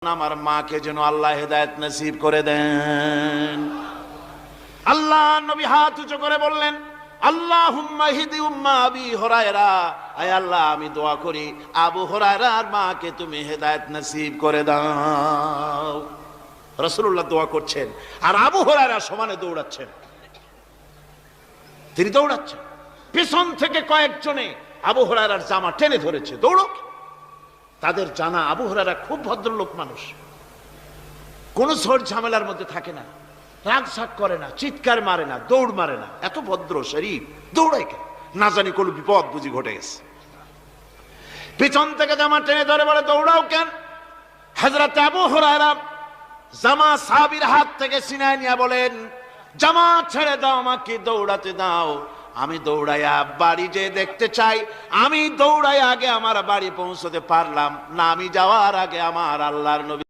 আমার মাকে যেন আল্লাহ হেদায়েত নসিব করে দেন। আল্লাহ নবী হাত উঁচু করে বললেন, আল্লাহুম্মা হিদি উম্মা আবি হুরায়রা, আয় আল্লাহ আমি দোয়া করি আবু হুরায়রার মাকে তুমি হেদায়েত নসিব করে দাও। রাসূলুল্লাহ দোয়া করছেন আর আবু হুরায়রা সমানে দৌড়াচ্ছেন। তিনি দৌড়াচ্ছেন, পিছন থেকে কয়েকজনে আবু হুরায়রার জামা টেনে ধরেছে, দৌড়ো। তাদের জানা আবু হুরায়রা খুব ভদ্রলোক মানুষ, কোন ঝড় ঝামেলার মধ্যে থাকে না, রাগ শাক করে না, চিৎকার মারে না, দৌড় মারে না, এত ভদ্র শরীফ, দৌড়ায় কেন? না জানি কোন বিপদ বুঝি ঘটে গেছে। পিছন থেকে জামা টেনে ধরে বলে, দৌড়াও কেন? হযরত আবু হুরায়রা জামা সাহাবীর হাত থেকে ছিনায় নিয়ে বলেন, জামা ছেড়ে দাও, আমাকে দৌড়াতে দাও। আমি দৌড়াইয়া বাড়ি যে দেখতে চাই, আমি দৌড়াইয়া আগে আমার বাড়ি পৌঁছতে পারলাম না, আমি যাওয়ার আগে আমার আল্লাহর নবী